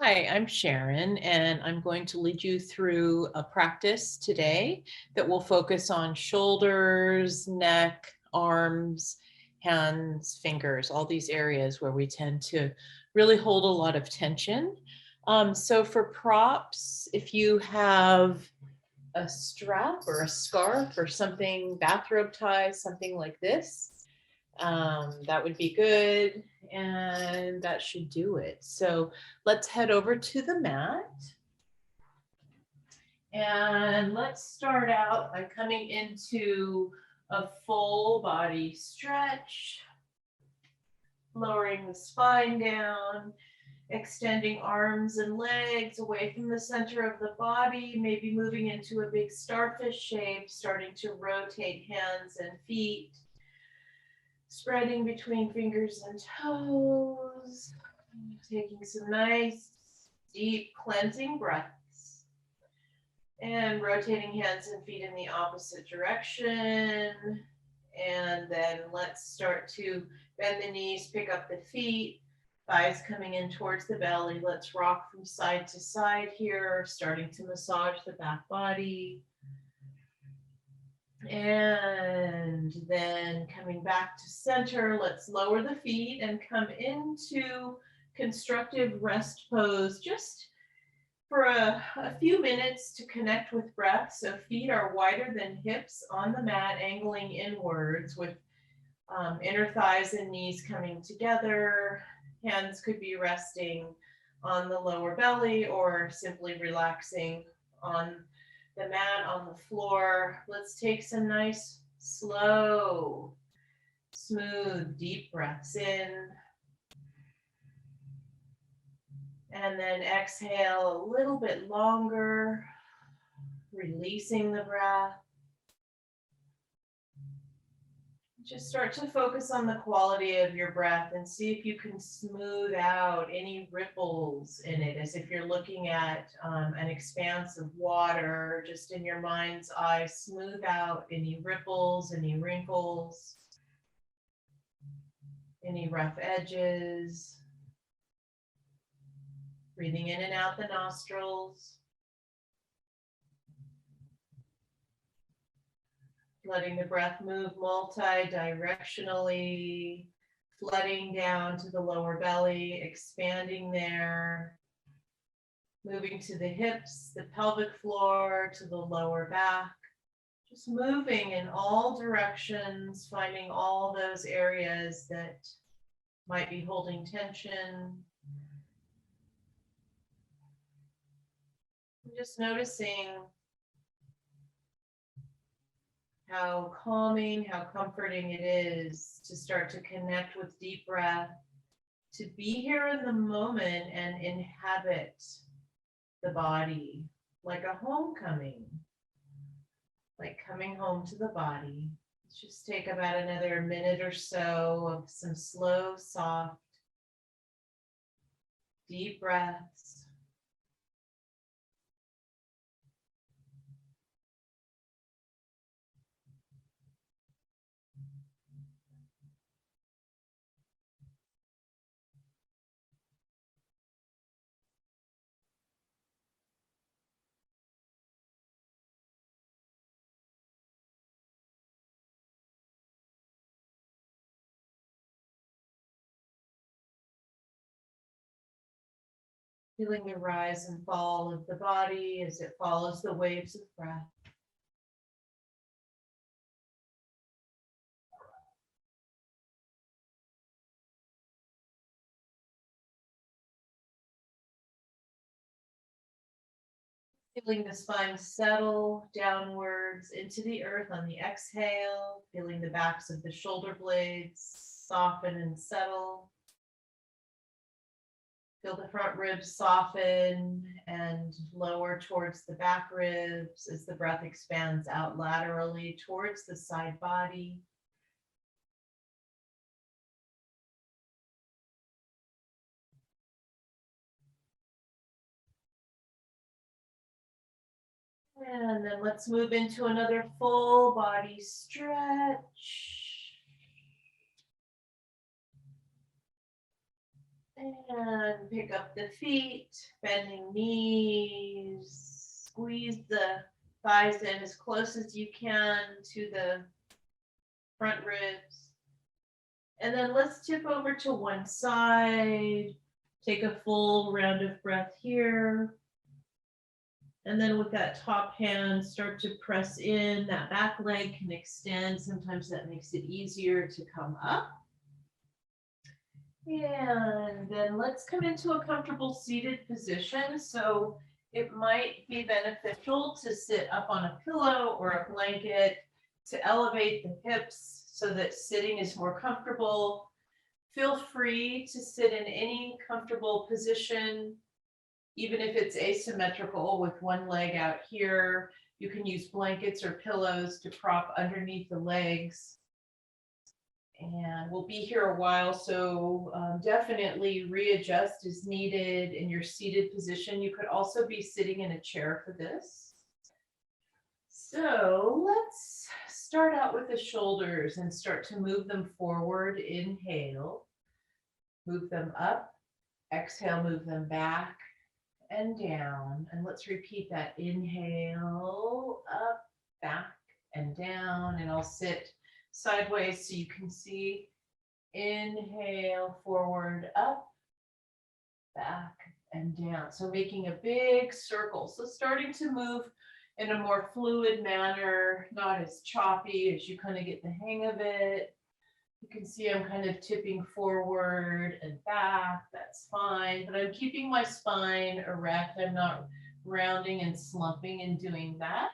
Hi, I'm Sharon, and I'm going to lead you through a practice today that will focus on shoulders, neck, arms, hands, fingers, all these areas where we tend to really hold a lot of tension. So for props, if you have a strap or a scarf or something, bathrobe ties, something like this, that would be good. And that should do it. So let's head over to the mat. And let's start out by coming into a full body stretch, lowering the spine down, extending arms and legs away from the center of the body, maybe moving into a big starfish shape, starting to rotate hands and feet. Spreading between fingers and toes, taking some nice, deep cleansing breaths, and rotating hands and feet in the opposite direction. And then let's start to bend the knees, pick up the feet, thighs coming in towards the belly. Let's rock from side to side here, starting to massage the back body. And then coming back to center, let's lower the feet and come into constructive rest pose just for a few minutes to connect with breath. So feet are wider than hips on the mat, angling inwards with inner thighs and knees coming together. Hands could be resting on the lower belly or simply relaxing on the mat, on the floor. Let's take some nice, slow, smooth, deep breaths in. And then exhale a little bit longer, releasing the breath. Just start to focus on the quality of your breath and see if you can smooth out any ripples in it, as if you're looking at an expanse of water, just in your mind's eye, smooth out any ripples, any wrinkles, any rough edges. Breathing in and out the nostrils. Letting the breath move multi-directionally, flooding down to the lower belly, expanding there, moving to the hips, the pelvic floor, to the lower back, just moving in all directions, finding all those areas that might be holding tension. Just noticing how calming, how comforting it is to start to connect with deep breath, to be here in the moment and inhabit the body like a homecoming, like coming home to the body. Let's just take about another minute or so of some slow, soft, deep breaths. Feeling the rise and fall of the body as it follows the waves of breath. Feeling the spine settle downwards into the earth on the exhale, feeling the backs of the shoulder blades soften and settle. Feel the front ribs soften and lower towards the back ribs as the breath expands out laterally towards the side body. And then let's move into another full body stretch. And pick up the feet, bending knees, squeeze the thighs in as close as you can to the front ribs. And then let's tip over to one side. Take a full round of breath here. And then with that top hand, start to press in. That back leg can extend. Sometimes that makes it easier to come up. And then let's come into a comfortable seated position. So it might be beneficial to sit up on a pillow or a blanket to elevate the hips so that sitting is more comfortable. Feel free to sit in any comfortable position, even if it's asymmetrical with one leg out here. You can use blankets or pillows to prop underneath the legs. And we'll be here a while, so definitely readjust as needed in your seated position. You could also be sitting in a chair for this. So let's start out with the shoulders and start to move them forward. Inhale, move them up. Exhale, move them back and down. And let's repeat that. Inhale, up, back, and down. And I'll sit sideways so you can see. Inhale, forward, up, back, and down. So making a big circle. So starting to move in a more fluid manner, not as choppy as you kind of get the hang of it. You can see I'm kind of tipping forward and back. That's fine, but I'm keeping my spine erect. I'm not rounding and slumping and doing that.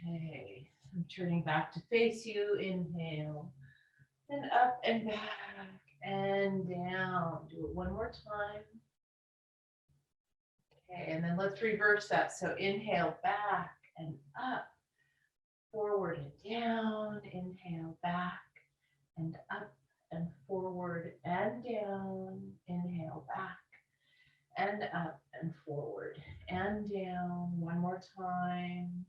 Okay, I'm turning back to face you. Inhale, and up and back and down. Do it one more time. Okay, and then let's reverse that. So inhale, back and up, forward and down. Inhale, back and up and forward and down. Inhale, back and up and forward and down. One more time.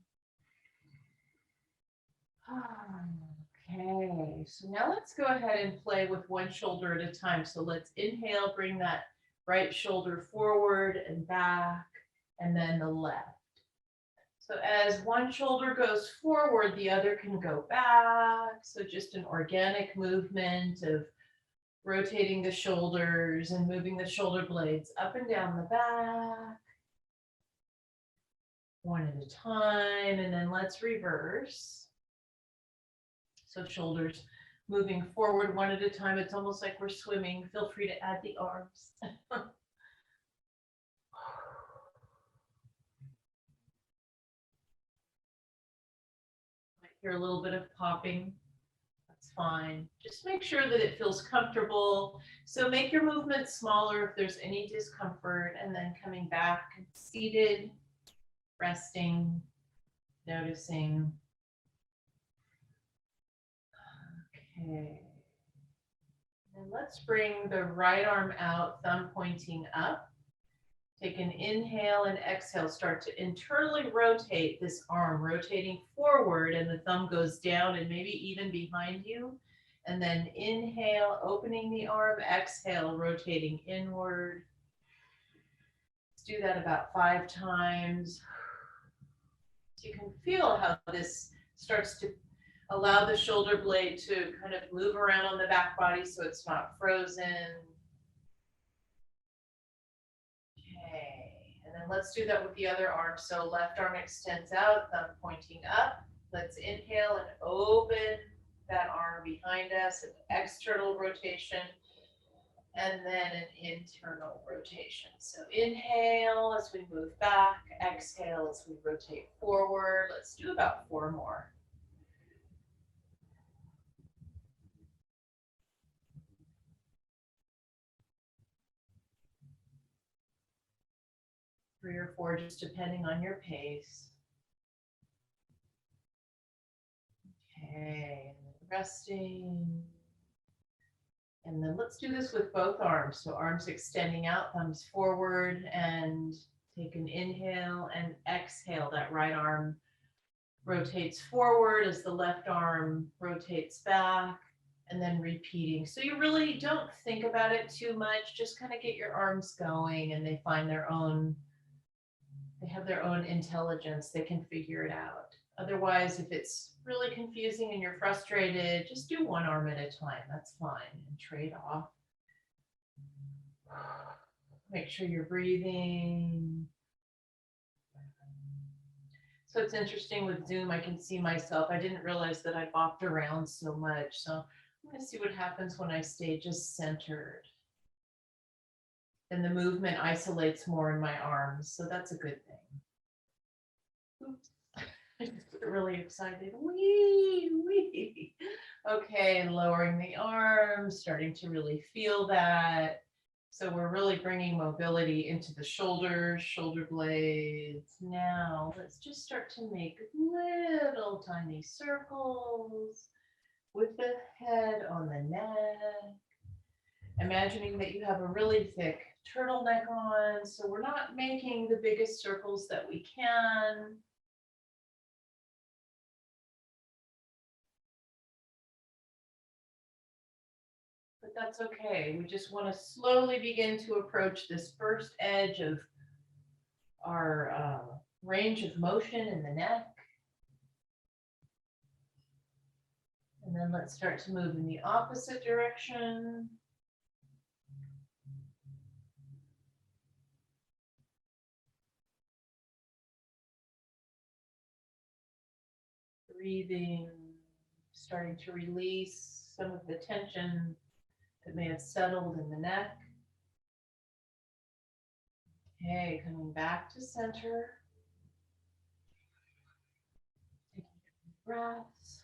Okay, so now let's go ahead and play with one shoulder at a time. So let's inhale, bring that right shoulder forward and back, and then the left. So as one shoulder goes forward, the other can go back. So just an organic movement of rotating the shoulders and moving the shoulder blades up and down the back. One at a time, and then let's reverse. So shoulders moving forward one at a time. It's almost like we're swimming. Feel free to add the arms. Might hear a little bit of popping. That's fine. Just make sure that it feels comfortable. So make your movement smaller if there's any discomfort, and then coming back, seated, resting, noticing. Okay. And let's bring the right arm out, thumb pointing up. Take an inhale and exhale. Start to internally rotate this arm, rotating forward, and the thumb goes down and maybe even behind you. And then inhale, opening the arm, exhale, rotating inward. Let's do that about 5 times. So you can feel how this starts to allow the shoulder blade to kind of move around on the back body so it's not frozen. Okay, and then let's do that with the other arm. So left arm extends out, thumb pointing up. Let's inhale and open that arm behind us, an external rotation, and then an internal rotation. So inhale as we move back, exhale as we rotate forward. Let's do about 4 more. 3 or 4, just depending on your pace. Okay, resting. And then let's do this with both arms. So arms extending out, thumbs forward, and take an inhale and exhale. That right arm rotates forward as the left arm rotates back. and then repeating. So you really don't think about it too much, just kind of get your arms going and they find their own, they have their own intelligence, they can figure it out. Otherwise, if it's really confusing and you're frustrated, just do one arm at a time, that's fine, and trade off. Make sure you're breathing. So it's interesting with Zoom, I can see myself. I didn't realize that I bopped around so much. So I'm going to see what happens when I stay just centered. And the movement isolates more in my arms. So that's a good thing. Oops. I just get really excited. Wee, wee. Okay, lowering the arms, starting to really feel that. So we're really bringing mobility into the shoulders, shoulder blades. Now let's just start to make little tiny circles with the head on the neck. Imagining that you have a really thick turtleneck on, so we're not making the biggest circles that we can. But that's okay. We just want to slowly begin to approach this first edge of our range of motion in the neck. And then let's start to move in the opposite direction. Breathing, starting to release some of the tension that may have settled in the neck. Okay, coming back to center. Taking breaths.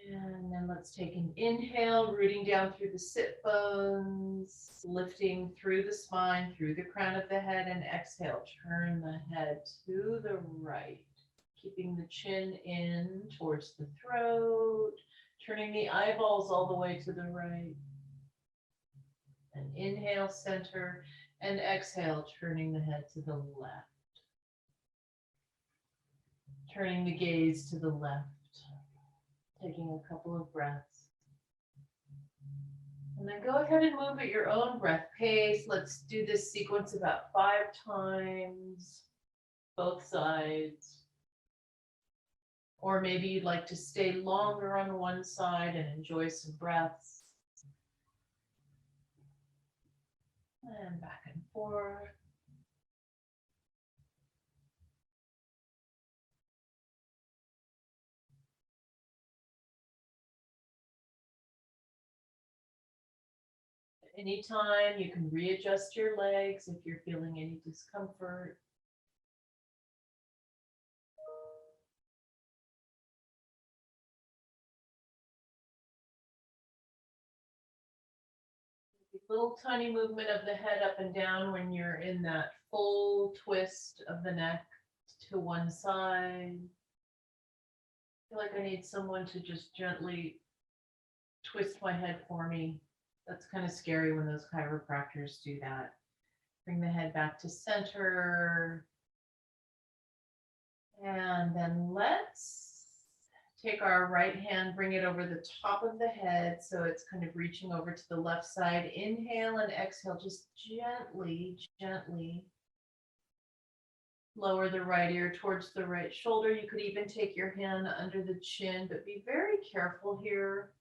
And then let's take an inhale, rooting down through the sit bones, lifting through the spine, through the crown of the head, and exhale, turn the head to the right, keeping the chin in towards the throat, turning the eyeballs all the way to the right. And inhale, center, and exhale, turning the head to the left. Turning the gaze to the left. Taking a couple of breaths. And then go ahead and move at your own breath pace. Let's do this sequence about 5 times, both sides. Or maybe you'd like to stay longer on one side and enjoy some breaths. And back and forth. Anytime you can readjust your legs if you're feeling any discomfort. Little tiny movement of the head up and down when you're in that full twist of the neck to one side. I feel like I need someone to just gently twist my head for me. That's kind of scary when those chiropractors do that. Bring the head back to center. And then let's take our right hand, bring it over the top of the head so it's kind of reaching over to the left side. Inhale and exhale, just gently, gently lower the right ear towards the right shoulder. You could even take your hand under the chin, but be very careful here.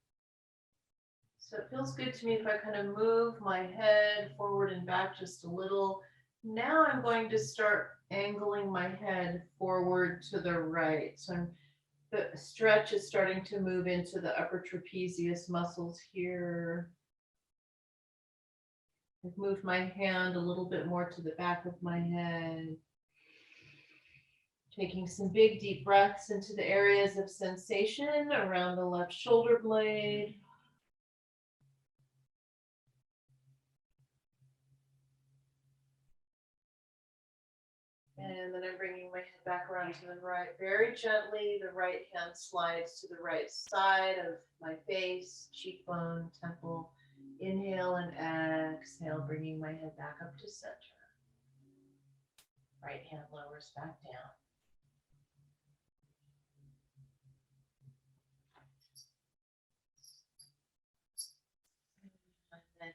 So it feels good to me if I kind of move my head forward and back just a little. Now I'm going to start angling my head forward to the right. So the stretch is starting to move into the upper trapezius muscles here. I've moved my hand a little bit more to the back of my head. Taking some big deep breaths into the areas of sensation around the left shoulder blade. And then I'm bringing my head back around to the right. Very gently, the right hand slides to the right side of my face, cheekbone, temple. Inhale and exhale, bringing my head back up to center. Right hand lowers back down.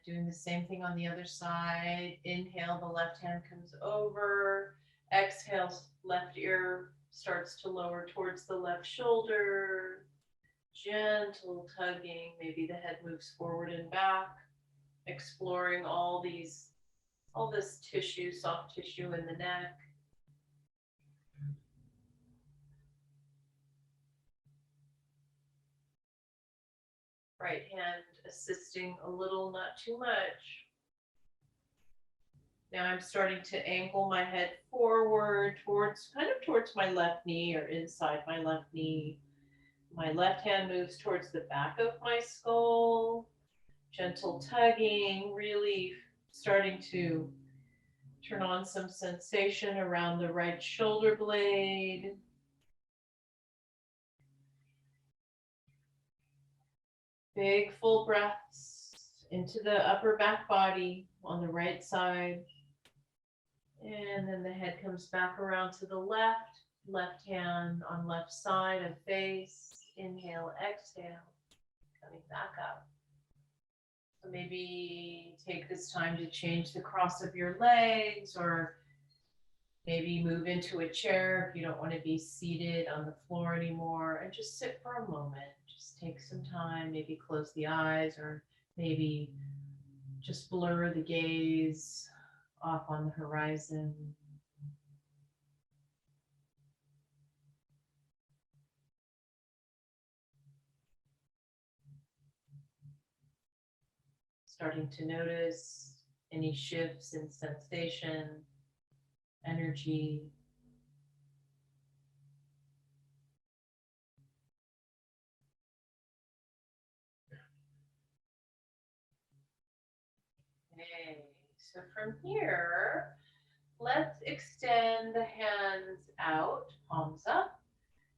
Doing the same thing on the other side. Inhale, the left hand comes over. Exhale, left ear starts to lower towards the left shoulder. Gentle tugging, maybe the head moves forward and back, exploring all this tissue, soft tissue in the neck. Right hand assisting a little, not too much. Now I'm starting to angle my head forward towards my left knee or inside my left knee. My left hand moves towards the back of my skull. Gentle tugging, really starting to turn on some sensation around the right shoulder blade. Big full breaths into the upper back body on the right side. And then the head comes back around to the left. Left hand on left side of face. Inhale, exhale, coming back up. So maybe take this time to change the cross of your legs, or maybe move into a chair if you don't want to be seated on the floor anymore, and just sit for a moment. Just take some time, maybe close the eyes, or maybe just blur the gaze off on the horizon. Starting to notice any shifts in sensation, energy. Okay, so from here, let's extend the hands out, palms up,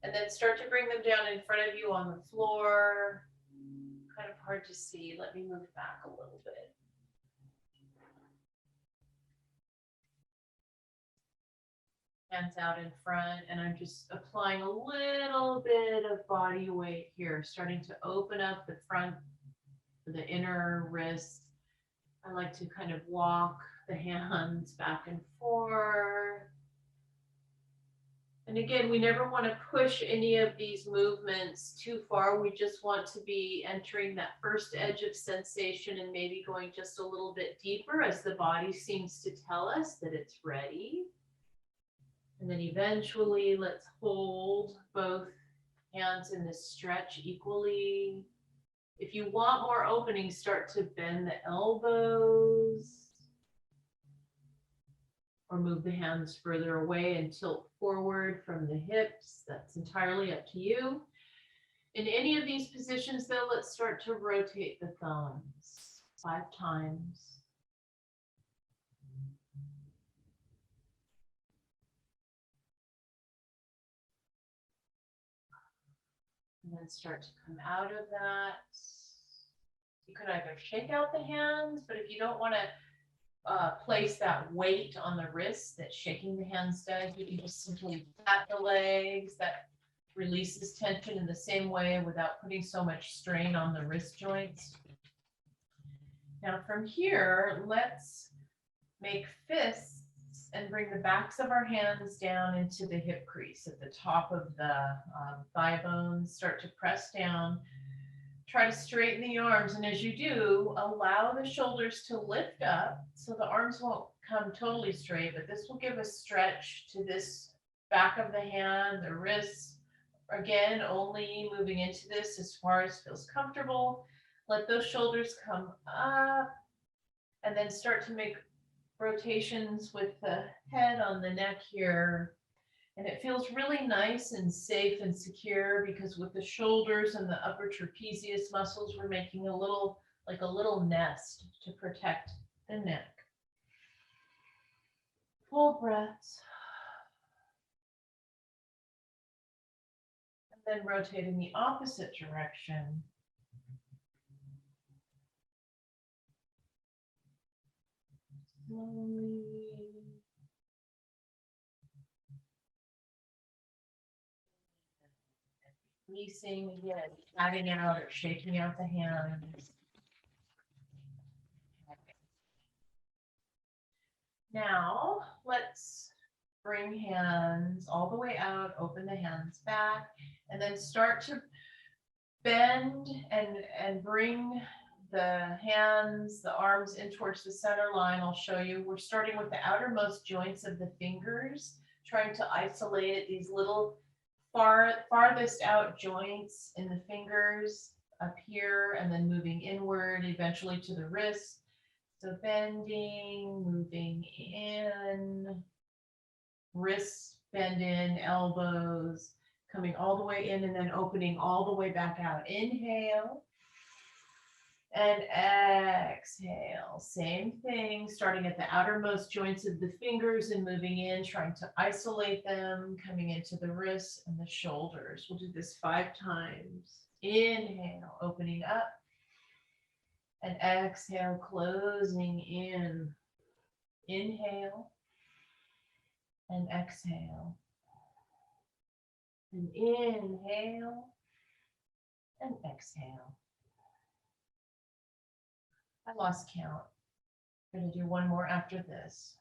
and then start to bring them down in front of you on the floor. Kind of hard to see. Let me move back a little bit. Hands out in front, and I'm just applying a little bit of body weight here, starting to open up the front, the inner wrist. I like to kind of walk the hands back and forth. And again, we never want to push any of these movements too far. We just want to be entering that first edge of sensation and maybe going just a little bit deeper as the body seems to tell us that it's ready. And then eventually, let's hold both hands in this stretch equally. If you want more opening, start to bend the elbows or move the hands further away and tilt forward from the hips. That's entirely up to you. In any of these positions, though, let's start to rotate the thumbs 5 times. And then start to come out of that. You could either shake out the hands, but if you don't want to place that weight on the wrists that shaking the hands does, you can just simply pat the legs. That releases tension in the same way without putting so much strain on the wrist joints. Now from here, let's make fists and bring the backs of our hands down into the hip crease at the top of the thigh bones. Start to press down. Try to straighten the arms, and as you do, allow the shoulders to lift up so the arms won't come totally straight, but this will give a stretch to this back of the hand, the wrists. Again, only moving into this as far as feels comfortable. Let those shoulders come up, and then start to make rotations with the head on the neck here. And it feels really nice and safe and secure because with the shoulders and the upper trapezius muscles, we're making a little nest to protect the neck. Full breaths. And then rotate in the opposite direction. Slowly. Releasing again, patting out or shaking out the hands. Now let's bring hands all the way out, open the hands back, and then start to bend and bring the hands, the arms in towards the center line. I'll show you. We're starting with the outermost joints of the fingers, trying to isolate it, these little farthest out joints in the fingers up here, and then moving inward, eventually to the wrist. So bending, moving in, wrists bend in, elbows, coming all the way in and then opening all the way back out. Inhale and exhale. Same thing, starting at the outermost joints of the fingers and moving in, trying to isolate them, coming into the wrists and the shoulders. We'll do this 5 times. Inhale, opening up. And exhale, closing in. Inhale and exhale. And inhale and exhale. I lost count. I'm going to do one more after this.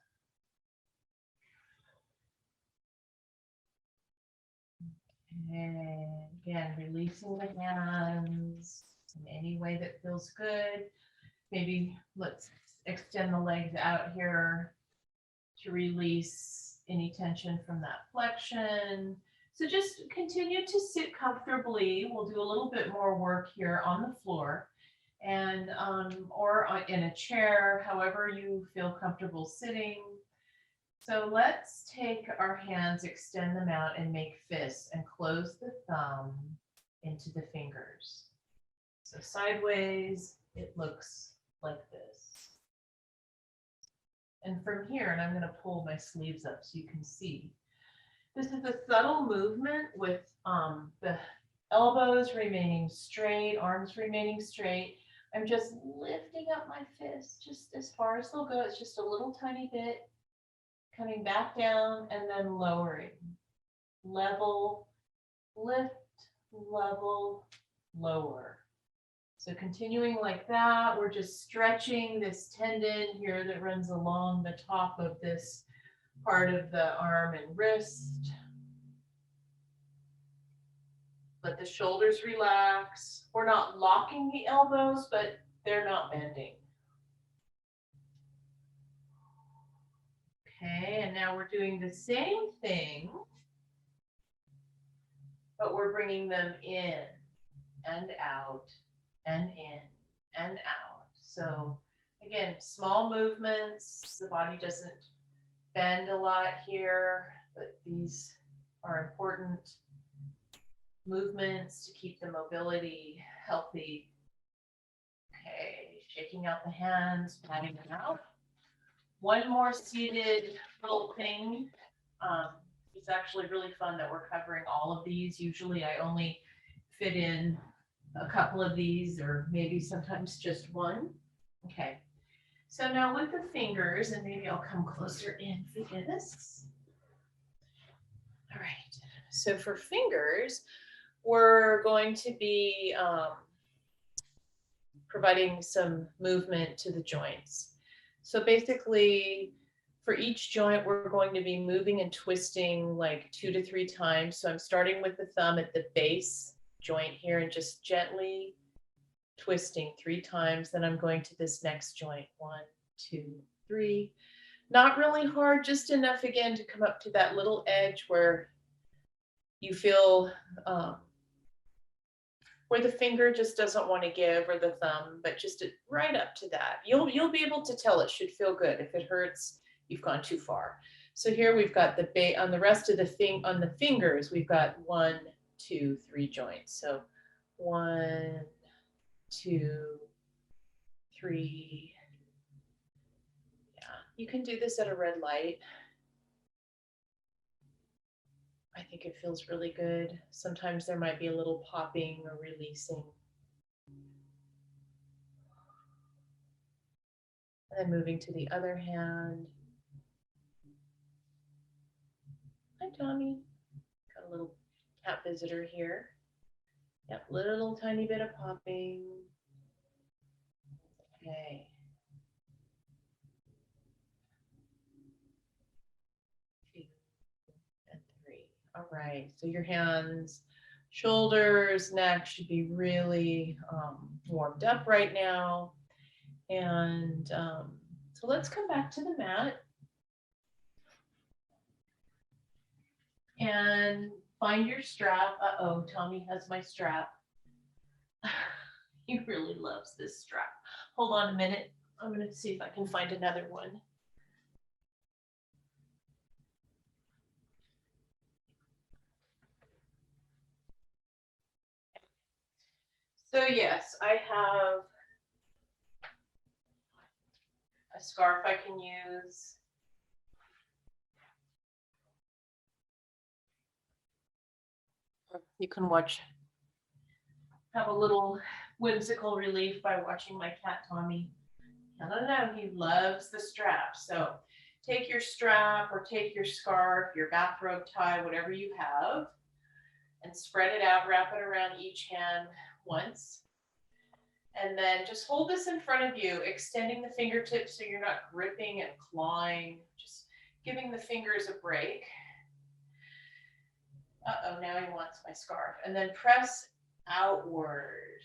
Okay, again, releasing the hands in any way that feels good. Maybe let's extend the legs out here to release any tension from that flexion. So just continue to sit comfortably. We'll do a little bit more work here on the floor and or in a chair, however you feel comfortable sitting. So let's take our hands, extend them out and make fists and close the thumb into the fingers. So sideways, it looks like this. And from here, and I'm going to pull my sleeves up so you can see. This is a subtle movement with the elbows remaining straight, arms remaining straight. I'm just lifting up my fist just as far as they'll go. It's just a little tiny bit. Coming back down and then lowering. Level, lift, level, lower. So continuing like that, we're just stretching this tendon here that runs along the top of this part of the arm and wrist. Let the shoulders relax. We're not locking the elbows, but they're not bending. Okay, and now we're doing the same thing, but we're bringing them in and out and in and out. So again, small movements. The body doesn't bend a lot here, but these are important movements to keep the mobility healthy. Okay, shaking out the hands, patting them out. One more seated little thing. It's actually really fun that we're covering all of these. Usually I only fit in a couple of these or maybe sometimes just one. Okay, so now with the fingers, and maybe I'll come closer in for this. All right, so for fingers, we're going to be providing some movement to the joints. So basically, for each joint, we're going to be moving and twisting like 2 to 3 times. So I'm starting with the thumb at the base joint here and just gently twisting 3 times. Then I'm going to this next joint, 1, 2, 3. Not really hard, just enough again to come up to that little edge where you feel where the finger just doesn't want to give, or the thumb, but just right up to that. You'll be able to tell. It should feel good. If it hurts, you've gone too far. So here we've got the on the rest of the on the fingers, we've got 1, 2, 3 joints. So 1, 2, 3. Yeah, you can do this at a red light. I think it feels really good. Sometimes there might be a little popping or releasing. And then moving to the other hand. Hi, Tommy. Got a little cat visitor here. Yep, little tiny bit of popping. Okay. right, so your hands, shoulders, neck should be really warmed up right now. And so let's come back to the mat and find your strap. Uh-oh, Tommy has my strap. He really loves this strap. Hold on a minute. I'm going to see if I can find another one. So yes, I have a scarf I can use. You can have a little whimsical relief by watching my cat Tommy. I don't know, he loves the strap. So take your strap or take your scarf, your bathrobe tie, whatever you have, and spread it out, wrap it around each hand once. And then just hold this in front of you, extending the fingertips so you're not gripping and clawing, just giving the fingers a break. Uh-oh, now he wants my scarf. And then press outward.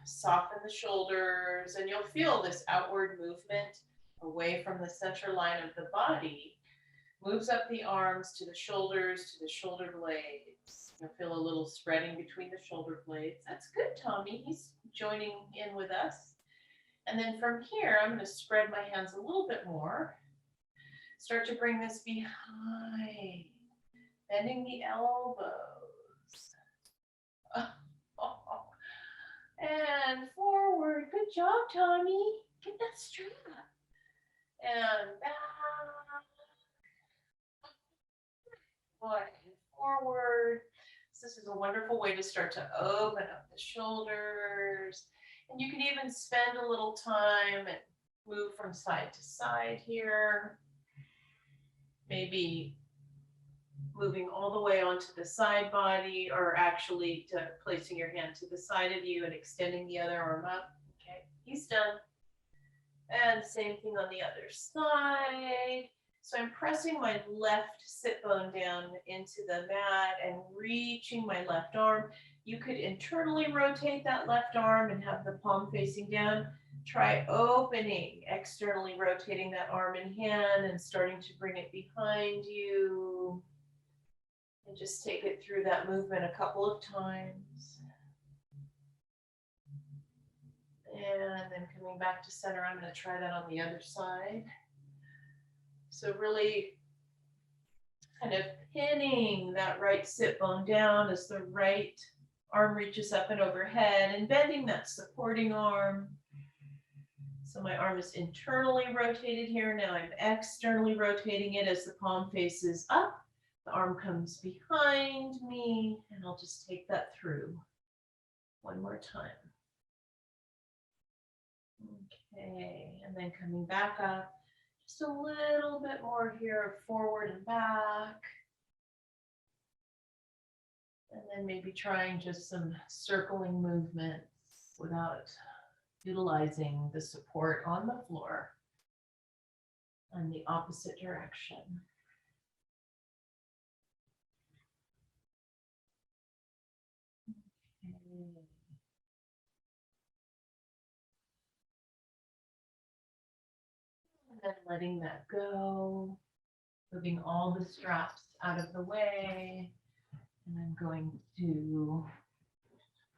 Soften the shoulders, and you'll feel this outward movement away from the center line of the body. Moves up the arms to the shoulders, to the shoulder blades. You'll feel a little spreading between the shoulder blades. That's good, Tommy. He's joining in with us. And then from here, I'm going to spread my hands a little bit more. Start to bring this behind, bending the elbows. And forward. Good job, Tommy. Get that strap. And back. And forward. So this is a wonderful way to start to open up the shoulders. And you can even spend a little time and move from side to side here. Maybe moving all the way onto the side body, or actually placing your hand to the side of you and extending the other arm up. Okay, he's done. And same thing on the other side. So I'm pressing my left sit bone down into the mat and reaching my left arm. You could internally rotate that left arm and have the palm facing down. Try opening, externally rotating that arm and hand and starting to bring it behind you. And just take it through that movement a couple of times. And then coming back to center, I'm going to try that on the other side. So really kind of pinning that right sit bone down as the right arm reaches up and overhead, and bending that supporting arm. So my arm is internally rotated here. Now I'm externally rotating it as the palm faces up. The arm comes behind me, and I'll just take that through one more time. Okay, and then coming back up, just a little bit more here, forward and back. And then maybe trying just some circling movements without utilizing the support on the floor in the opposite direction. Okay. And then letting that go, moving all the straps out of the way. And I'm going to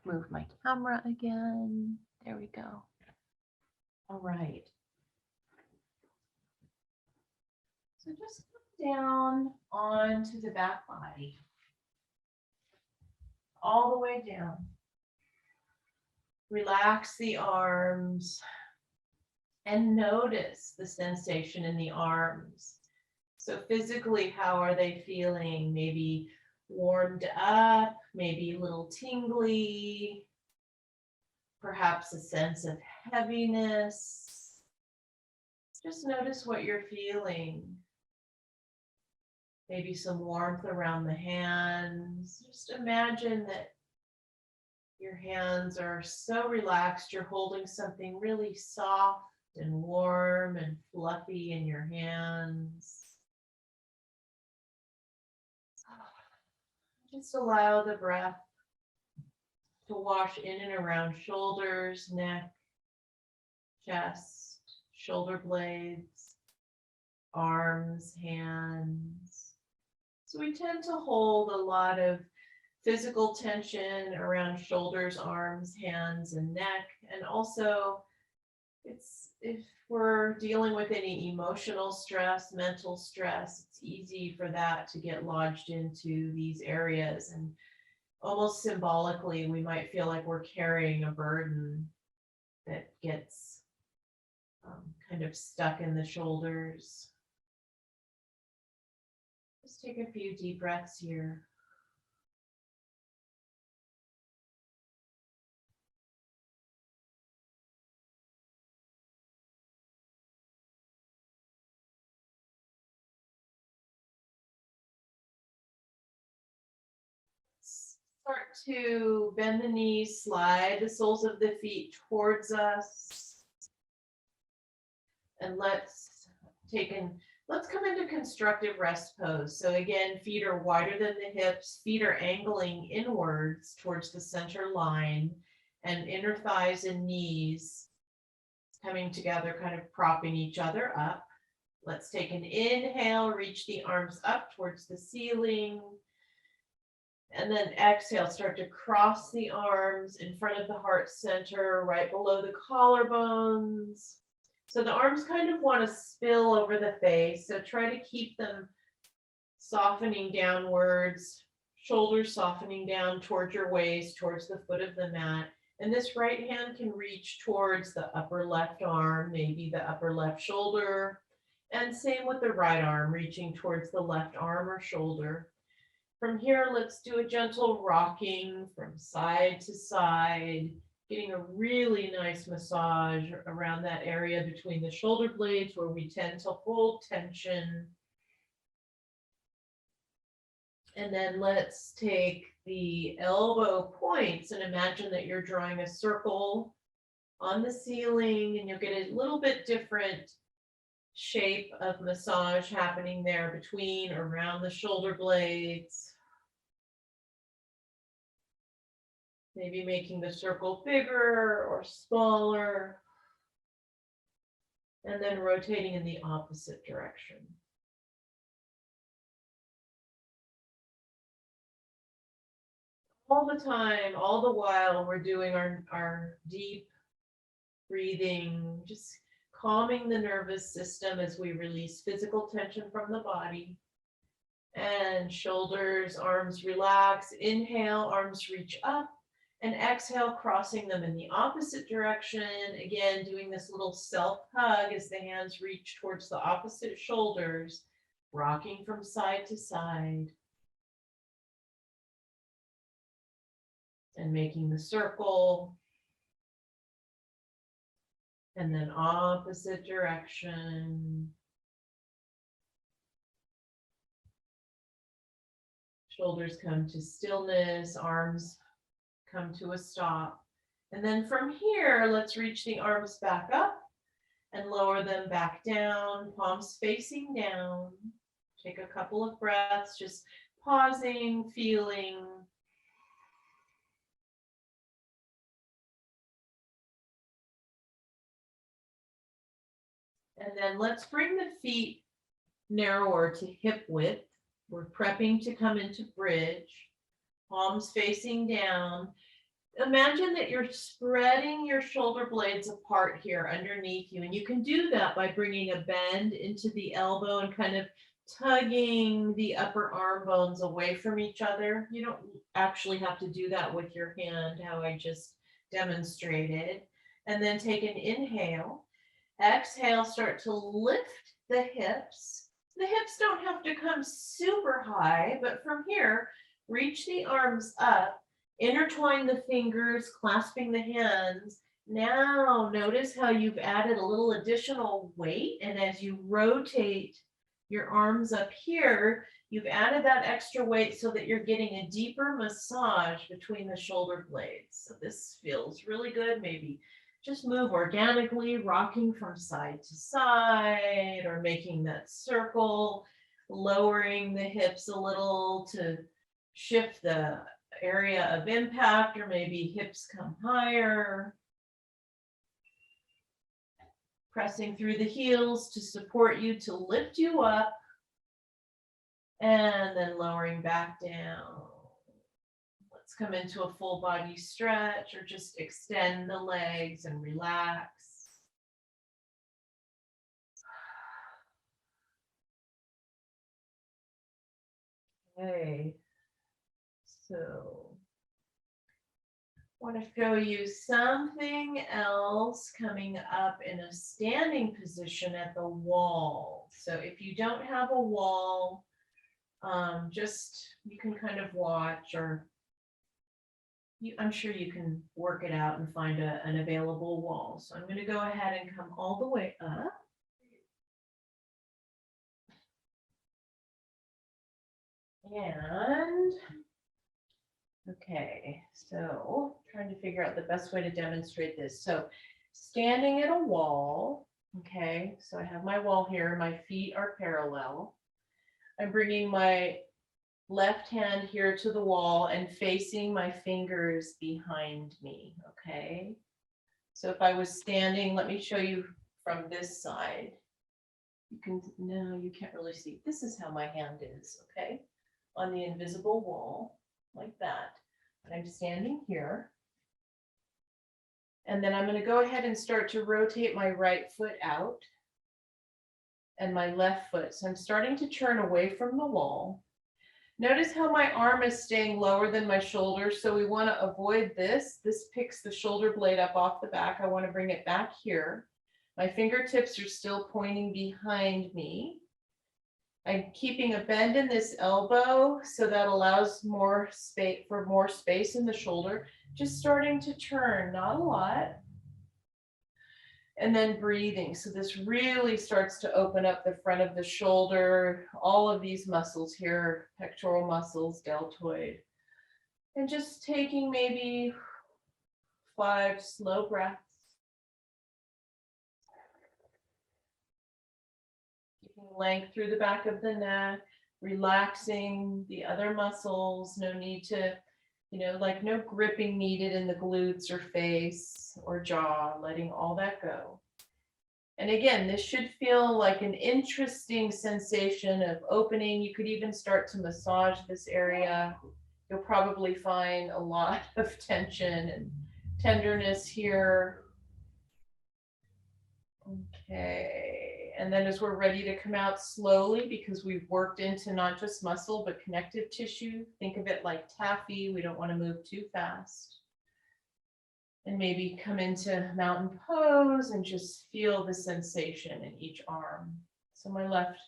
move my camera again. There we go. All right. So just come down onto the back body. All the way down. Relax the arms and notice the sensation in the arms. So physically, how are they feeling? Maybe warmed up, maybe a little tingly, perhaps a sense of heaviness. Just notice what you're feeling. Maybe some warmth around the hands. Just imagine that your hands are so relaxed, you're holding something really soft and warm and fluffy in your hands. Just allow the breath to wash in and around shoulders, neck, chest, shoulder blades, arms, hands. So we tend to hold a lot of physical tension around shoulders, arms, hands, and neck. And also, if we're dealing with any emotional stress, mental stress, it's easy for that to get lodged into these areas. And almost symbolically, we might feel like we're carrying a burden that gets kind of stuck in the shoulders. Just take a few deep breaths here. Start to bend the knees, slide the soles of the feet towards us. And let's come into constructive rest pose. So again, feet are wider than the hips, feet are angling inwards towards the center line, and inner thighs and knees coming together, kind of propping each other up. Let's take an inhale, reach the arms up towards the ceiling. And then exhale, start to cross the arms in front of the heart center, right below the collarbones. So the arms kind of want to spill over the face. So try to keep them softening downwards, shoulders softening down towards your waist, towards the foot of the mat. And this right hand can reach towards the upper left arm, maybe the upper left shoulder. And same with the right arm, reaching towards the left arm or shoulder. From here, let's do a gentle rocking from side to side, getting a really nice massage around that area between the shoulder blades where we tend to hold tension. And then let's take the elbow points and imagine that you're drawing a circle on the ceiling, and you'll get a little bit different shape of massage happening there between, around the shoulder blades. Maybe making the circle bigger or smaller, and then rotating in the opposite direction. All the time, all the while, we're doing our deep breathing, just calming the nervous system as we release physical tension from the body. And shoulders, arms relax. Inhale, arms reach up. And exhale, crossing them in the opposite direction. Again, doing this little self-hug as the hands reach towards the opposite shoulders, rocking from side to side. And making the circle. And then opposite direction. Shoulders come to stillness, arms come to a stop. And then from here, let's reach the arms back up and lower them back down, palms facing down. Take a couple of breaths, just pausing, feeling. And then let's bring the feet narrower to hip width. We're prepping to come into bridge, palms facing down. Imagine that you're spreading your shoulder blades apart here underneath you. And you can do that by bringing a bend into the elbow and kind of tugging the upper arm bones away from each other. You don't actually have to do that with your hand, how I just demonstrated. And then take an inhale. Exhale, start to lift the hips. The hips don't have to come super high, but from here, reach the arms up. Intertwine the fingers, clasping the hands. Now notice how you've added a little additional weight, and as you rotate your arms up here, you've added that extra weight so that you're getting a deeper massage between the shoulder blades. So this feels really good. Maybe just move organically, rocking from side to side, or making that circle, lowering the hips a little to shift the area of impact, or maybe hips come higher. Pressing through the heels to support you, to lift you up, and then lowering back down. Let's come into a full body stretch, or just extend the legs and relax. Okay, so I want to show you something else coming up in a standing position at the wall. So if you don't have a wall, just you can kind of watch, or I'm sure you can work it out and find an available wall. So I'm going to go ahead and come all the way up. And okay, so trying to figure out the best way to demonstrate this. So standing at a wall, okay, so I have my wall here, my feet are parallel. I'm bringing my left hand here to the wall and facing my fingers behind me, okay? So if I was standing, let me show you from this side. You can, no, you can't really see. This is how my hand is, okay? On the invisible wall, like that. And I'm standing here. And then I'm going to go ahead and start to rotate my right foot out and my left foot. So I'm starting to turn away from the wall. Notice how my arm is staying lower than my shoulder. So we want to avoid this. This picks the shoulder blade up off the back. I want to bring it back here. My fingertips are still pointing behind me. I'm keeping a bend in this elbow, so that allows more space in the shoulder. Just starting to turn, not a lot. And then breathing. So this really starts to open up the front of the shoulder, all of these muscles here, pectoral muscles, deltoid. And just taking maybe 5 slow breaths. Length through the back of the neck, relaxing the other muscles. No need to, like no gripping needed in the glutes or face or jaw, letting all that go. And again, this should feel like an interesting sensation of opening. You could even start to massage this area. You'll probably find a lot of tension and tenderness here. Okay. And then as we're ready to come out slowly, because we've worked into not just muscle, but connective tissue, think of it like taffy. We don't want to move too fast. And maybe come into mountain pose and just feel the sensation in each arm. So my left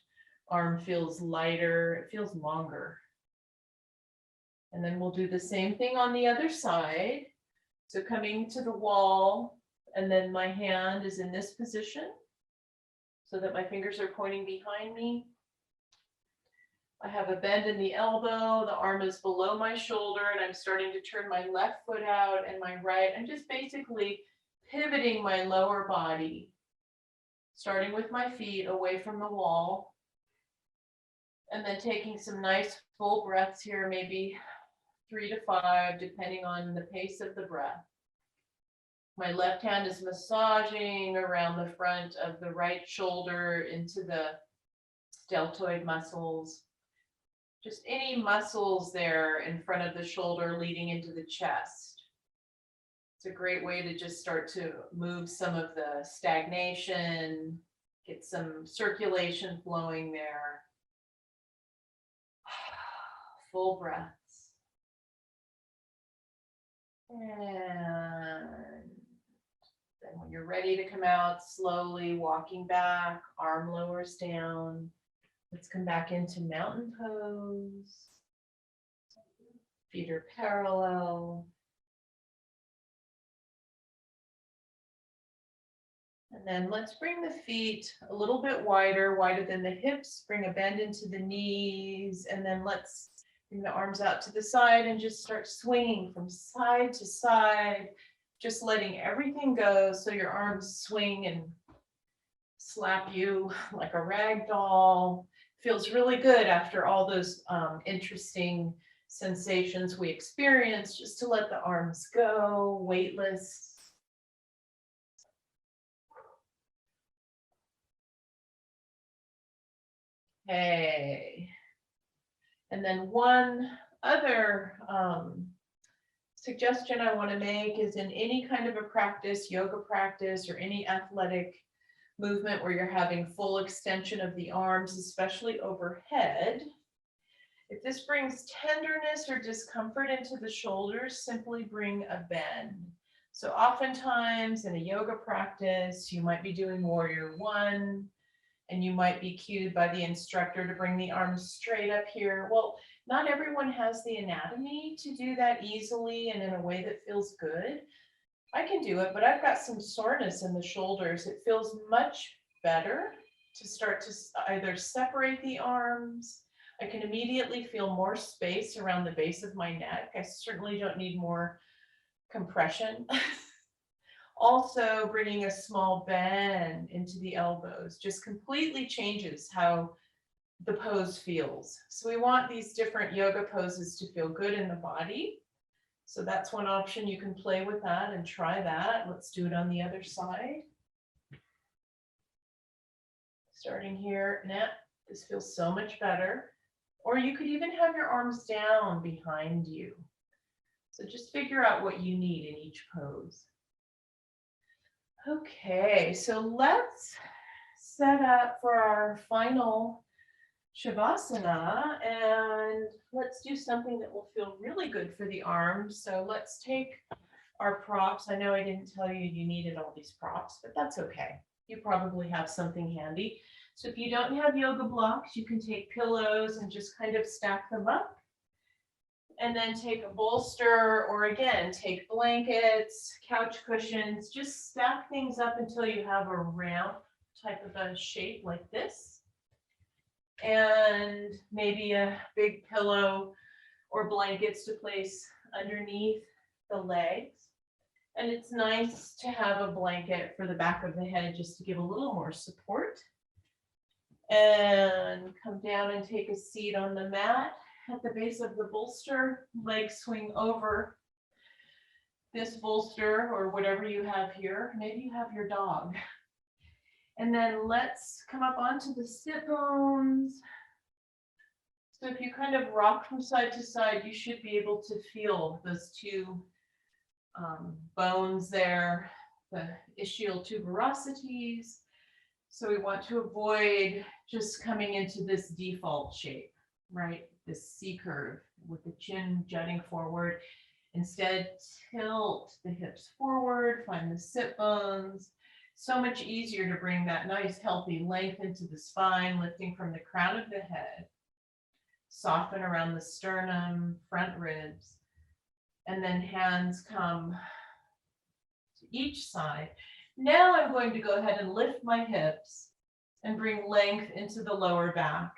arm feels lighter, it feels longer. And then we'll do the same thing on the other side. So coming to the wall, and then my hand is in this position, so that my fingers are pointing behind me. I have a bend in the elbow, the arm is below my shoulder, and I'm starting to turn my left foot out and my right. I'm just basically pivoting my lower body, starting with my feet away from the wall, and then taking some nice full breaths here, maybe 3 to 5, depending on the pace of the breath. My left hand is massaging around the front of the right shoulder into the deltoid muscles. Just any muscles there in front of the shoulder leading into the chest. It's a great way to just start to move some of the stagnation, get some circulation flowing there. Full breaths. And then when you're ready to come out, slowly walking back, arm lowers down. Let's come back into mountain pose. Feet are parallel. And then let's bring the feet a little bit wider than the hips. Bring a bend into the knees, and then let's bring the arms out to the side and just start swinging from side to side, just letting everything go so your arms swing and slap you like a rag doll. Feels really good after all those interesting sensations we experience, just to let the arms go, weightless. Okay. And then one other suggestion I want to make is in any kind of a practice, yoga practice, or any athletic movement where you're having full extension of the arms, especially overhead, if this brings tenderness or discomfort into the shoulders, simply bring a bend. So oftentimes in a yoga practice, you might be doing warrior one, and you might be cued by the instructor to bring the arms straight up here. Well, not everyone has the anatomy to do that easily and in a way that feels good. I can do it, but I've got some soreness in the shoulders. It feels much better to start to either separate the arms. I can immediately feel more space around the base of my neck. I certainly don't need more compression. Also, bringing a small bend into the elbows just completely changes how the pose feels. So we want these different yoga poses to feel good in the body. So that's one option. You can play with that and try that. Let's do it on the other side. Starting here, now this feels so much better. Or you could even have your arms down behind you. So just figure out what you need in each pose. Okay, so let's set up for our final Shavasana, and let's do something that will feel really good for the arms. So let's take our props. I know I didn't tell you you needed all these props, but that's okay. You probably have something handy. So if you don't have yoga blocks, you can take pillows and just kind of stack them up. And then take a bolster, or again, take blankets, couch cushions, just stack things up until you have a ramp type of a shape like this. And maybe a big pillow or blankets to place underneath the legs. And it's nice to have a blanket for the back of the head just to give a little more support. And come down and take a seat on the mat. At the base of the bolster, legs swing over this bolster or whatever you have here. Maybe you have your dog. And then let's come up onto the sit bones. So if you kind of rock from side to side, you should be able to feel those two bones there, the ischial tuberosities. So we want to avoid just coming into this default shape, right? This C curve with the chin jutting forward. Instead, tilt the hips forward, find the sit bones. So much easier to bring that nice healthy length into the spine, lifting from the crown of the head. Soften around the sternum, front ribs, and then hands come to each side. Now I'm going to go ahead and lift my hips and bring length into the lower back.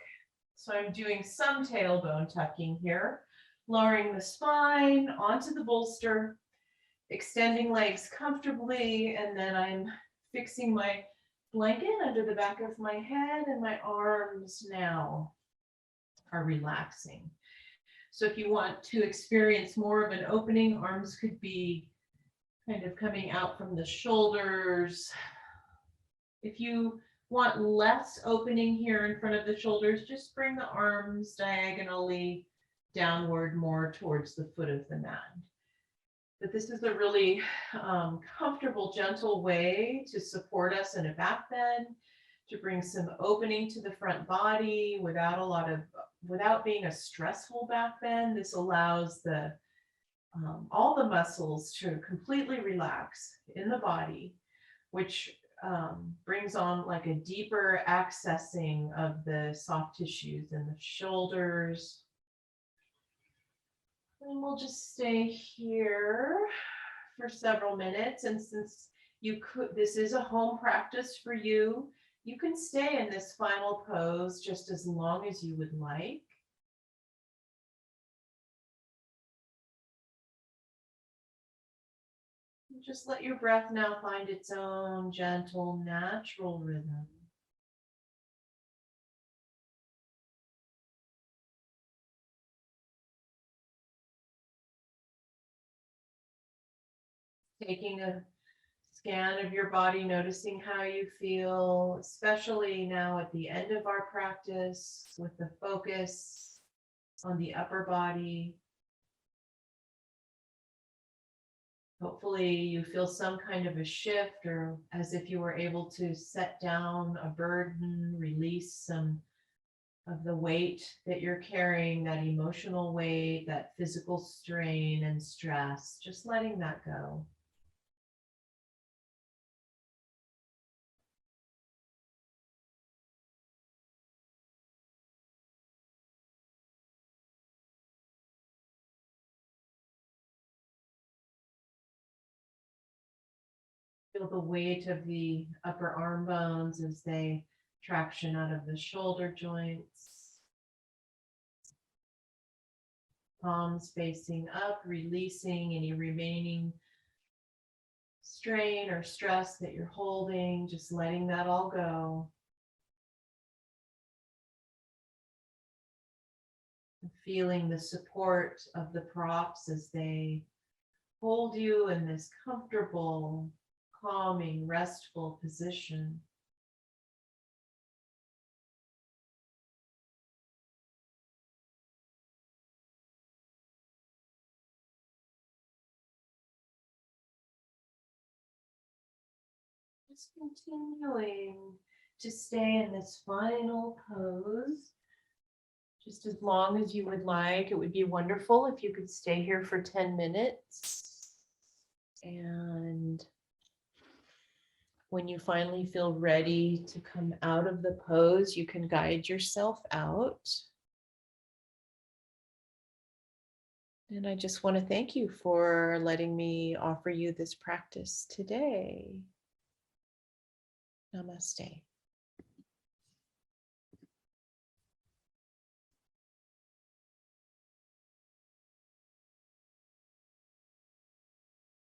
So I'm doing some tailbone tucking here, lowering the spine onto the bolster, extending legs comfortably, and then I'm fixing my blanket under the back of my head, and my arms now are relaxing. So if you want to experience more of an opening, arms could be kind of coming out from the shoulders. If you want less opening here in front of the shoulders, just bring the arms diagonally downward more towards the foot of the mat. But this is a really comfortable, gentle way to support us in a back bend, to bring some opening to the front body without being a stressful back bend. This allows all the muscles to completely relax in the body, which brings on like a deeper accessing of the soft tissues in the shoulders. And we'll just stay here for several minutes. And since this is a home practice for you, you can stay in this final pose just as long as you would like. Just let your breath now find its own gentle, natural rhythm. taking a scan of your body, noticing how you feel, especially now at the end of our practice with the focus on the upper body. Hopefully you feel some kind of a shift, or as if you were able to set down a burden, release some of the weight that you're carrying, that emotional weight, that physical strain and stress, just letting that go. Feel the weight of the upper arm bones as they traction out of the shoulder joints. Palms facing up, releasing any remaining strain or stress that you're holding, just letting that all go. Feeling the support of the props as they hold you in this comfortable, calming, restful position. Just continuing to stay in this final pose just as long as you would like. It would be wonderful if you could stay here for 10 minutes. And when you finally feel ready to come out of the pose, you can guide yourself out. And I just want to thank you for letting me offer you this practice today. Namaste.